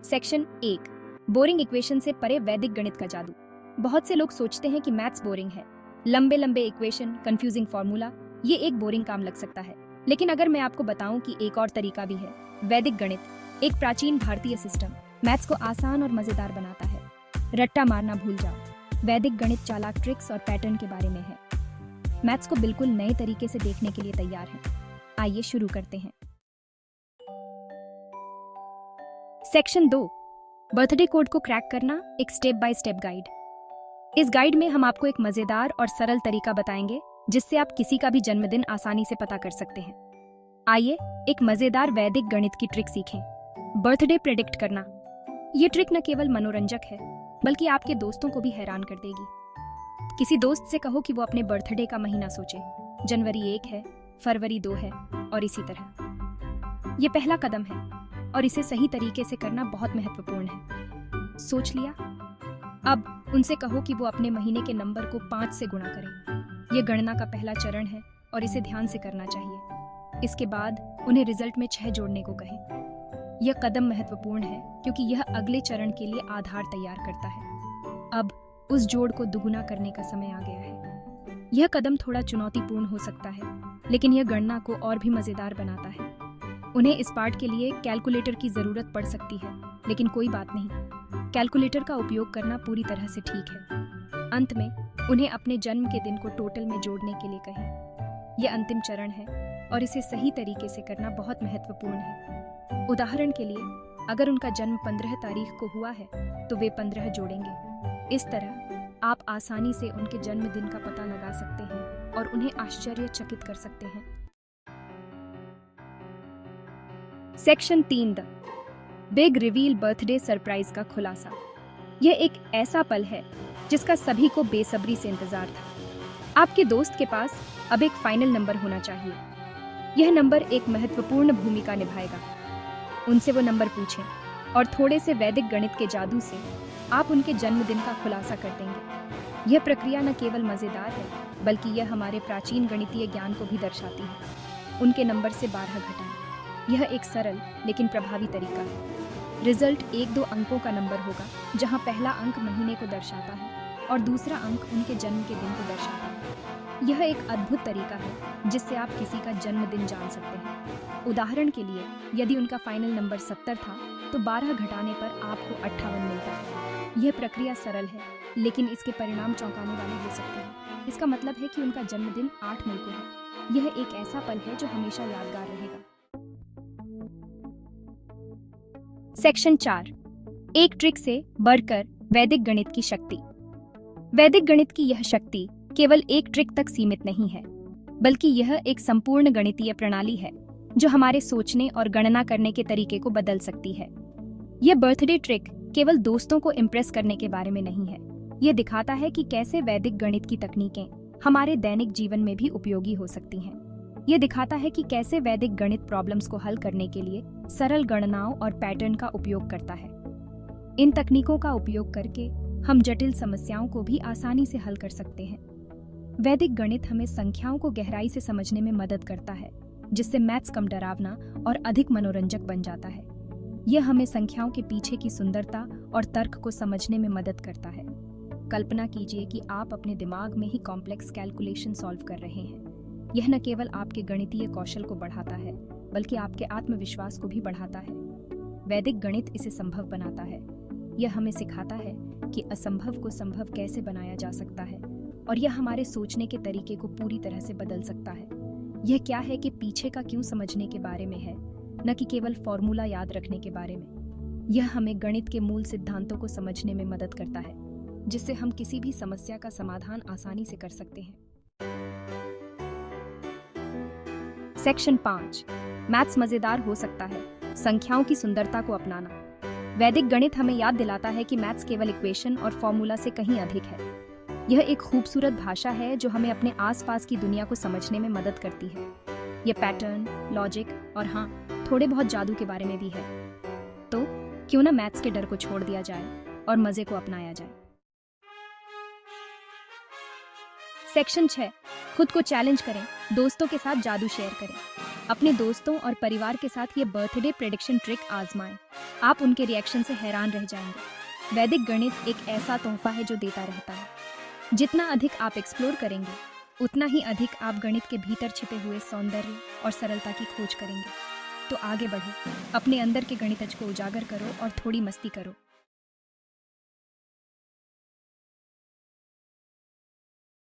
Section 1, boring equation से परे वैदिक गणित का जादू। बहुत से लोग सोचते हैं कि मैथ्स बोरिंग है, लंबे लंबे इक्वेशन, कंफ्यूजिंग फॉर्मूला, ये एक बोरिंग काम लग सकता है। लेकिन अगर मैं आपको बताऊं कि एक और तरीका भी है, वैदिक गणित, एक प्राचीन भारतीय सिस्टम, मैथ्स को आसान और मजेदार बनाता है। रट्टा मारना भूल जाओ, वैदिक गणित चालाक ट्रिक्स और पैटर्न के बारे में है। मैथ्स को बिल्कुल नए तरीके से देखने के लिए तैयार है। आइए शुरू करते हैं। सेक्शन 2, बर्थडे कोड को क्रैक करना, एक स्टेप बाय स्टेप गाइड। इस गाइड में हम आपको एक मजेदार और सरल तरीका बताएंगे जिससे आप किसी का भी जन्मदिन आसानी से पता कर सकते हैं। आइए एक मजेदार वैदिक गणित की ट्रिक सीखें, बर्थडे प्रेडिक्ट करना। ये ट्रिक न केवल मनोरंजक है बल्कि आपके दोस्तों को भी हैरान कर देगी। किसी दोस्त से कहो कि वो अपने बर्थडे का महीना सोचे, जनवरी 1 है, फरवरी 2 है और इसी तरह। ये पहला कदम है और इसे सही तरीके से करना बहुत महत्वपूर्ण है। सोच लिया? अब उनसे कहो कि वो अपने महीने के नंबर को 5 से गुणा करें। ये गणना का पहला चरण है और इसे ध्यान से करना चाहिए। इसके बाद उन्हें रिजल्ट में 6 जोड़ने को कहें। यह कदम महत्वपूर्ण है क्योंकि यह अगले चरण के लिए आधार तैयार करता है। अब उस जोड़ को दुगुना करने का समय आ गया है। यह कदम थोड़ा चुनौतीपूर्ण हो सकता है, लेकिन यह गणना को और भी मजेदार बनाता है। उन्हें इस पार्ट के लिए कैलकुलेटर की जरूरत पड़ सकती है, लेकिन कोई बात नहीं, कैलकुलेटर का उपयोग करना पूरी तरह से ठीक है। अंत में उन्हें अपने जन्म के दिन को टोटल में जोड़ने के लिए कहें। यह अंतिम चरण है और इसे सही तरीके से करना बहुत महत्वपूर्ण है। उदाहरण के लिए, अगर उनका जन्म 15 तारीख को हुआ है तो वे 15 जोड़ेंगे। इस तरह आप आसानी से उनके जन्मदिन का पता लगा सकते हैं और उन्हें आश्चर्यचकित कर सकते हैं। Section 3, the big reveal birthday surprise का खुलासा। यह एक ऐसा पल है जिसका सभी को बेसब्री से इंतजार था। आपके दोस्त के पास अब एक फाइनल नंबर होना चाहिए। यह नंबर एक महत्वपूर्ण भूमिका निभाएगा। उनसे वो नंबर पूछें और थोड़े से वैदिक गणित के जादू से आप उनके जन्मदिन का खुलासा कर देंगे। यह प्रक्रिया न केवल मजेदार है बल्कि यह हमारे प्राचीन गणितीय ज्ञान को भी दर्शाती है। उनके नंबर से 12 घटाएं। यह एक सरल लेकिन प्रभावी तरीका है। रिजल्ट 1-2 अंकों का नंबर होगा, जहां पहला अंक महीने को दर्शाता है और दूसरा अंक उनके जन्म के दिन को दर्शाता है। यह एक अद्भुत तरीका है जिससे आप किसी का जन्मदिन जान सकते हैं। उदाहरण के लिए, यदि उनका फाइनल नंबर 70 था तो 12 घटाने पर आपको 58 मिलता है। यह प्रक्रिया सरल है लेकिन इसके परिणाम चौंकाने वाले हो सकते हैं। इसका मतलब है कि उनका जन्मदिन 8 मई को है। यह एक ऐसा पल है जो हमेशा यादगार रहेगा। सेक्शन 4, एक ट्रिक से बढ़कर वैदिक गणित की शक्ति। वैदिक गणित की यह शक्ति केवल एक ट्रिक तक सीमित नहीं है, बल्कि यह एक संपूर्ण गणितीय प्रणाली है जो हमारे सोचने और गणना करने के तरीके को बदल सकती है। यह बर्थडे ट्रिक केवल दोस्तों को इम्प्रेस करने के बारे में नहीं है। यह दिखाता है कि कैसे वैदिक गणित की तकनीकें हमारे दैनिक जीवन में भी उपयोगी हो सकती हैं। यह दिखाता है कि कैसे वैदिक गणित प्रॉब्लम्स को हल करने के लिए सरल गणनाओं और पैटर्न का उपयोग करता है। इन तकनीकों का उपयोग करके हम जटिल समस्याओं को भी आसानी से हल कर सकते हैं। वैदिक गणित हमें संख्याओं को गहराई से समझने में मदद करता है, जिससे मैथ्स कम डरावना और अधिक मनोरंजक बन जाता है। यह हमें संख्याओं के पीछे की सुंदरता और तर्क को समझने में मदद करता है। कल्पना कीजिए कि आप अपने दिमाग में ही कॉम्प्लेक्स कैलकुलेशन सॉल्व कर रहे हैं। यह न केवल आपके गणितीय कौशल को बढ़ाता है बल्कि आपके आत्मविश्वास को भी बढ़ाता है। वैदिक गणित इसे संभव बनाता है। यह हमें सिखाता है कि असंभव को संभव कैसे बनाया जा सकता है और यह हमारे सोचने के तरीके को पूरी तरह से बदल सकता है। यह क्या है कि पीछे का क्यों समझने के बारे में है, न कि केवल फॉर्मूला याद रखने के बारे में। यह हमें गणित के मूल सिद्धांतों को समझने में मदद करता है, जिससे हम किसी भी समस्या का समाधान आसानी से कर सकते हैं। सेक्शन 5, मैथ्स मजेदार हो सकता है, संख्याओं की सुंदरता को अपनाना। वैदिक गणित हमें याद दिलाता है कि मैथ्स केवल इक्वेशन और फॉर्मूला से कहीं अधिक है। यह एक खूबसूरत भाषा है जो हमें अपने आसपास की दुनिया को समझने में मदद करती है। यह पैटर्न, लॉजिक और हाँ, थोड़े बहुत जादू के बारे में भी है। तो क्यों ना मैथ्स के डर को छोड़ दिया जाए और मजे को अपनाया जाए। सेक्शन 6, खुद को चैलेंज करें, दोस्तों के साथ जादू शेयर करें। अपने दोस्तों और परिवार के साथ ये बर्थडे प्रेडिक्शन ट्रिक आजमाएं। आप उनके रिएक्शन से हैरान रह जाएंगे। वैदिक गणित एक ऐसा तोहफा है जो देता रहता है। जितना अधिक आप एक्सप्लोर करेंगे, उतना ही अधिक आप गणित के भीतर छिपे हुए सौंदर्य और सरलता की खोज करेंगे। तो आगे बढ़ो, अपने अंदर के गणितज्ञ को उजागर करो और थोड़ी मस्ती करो।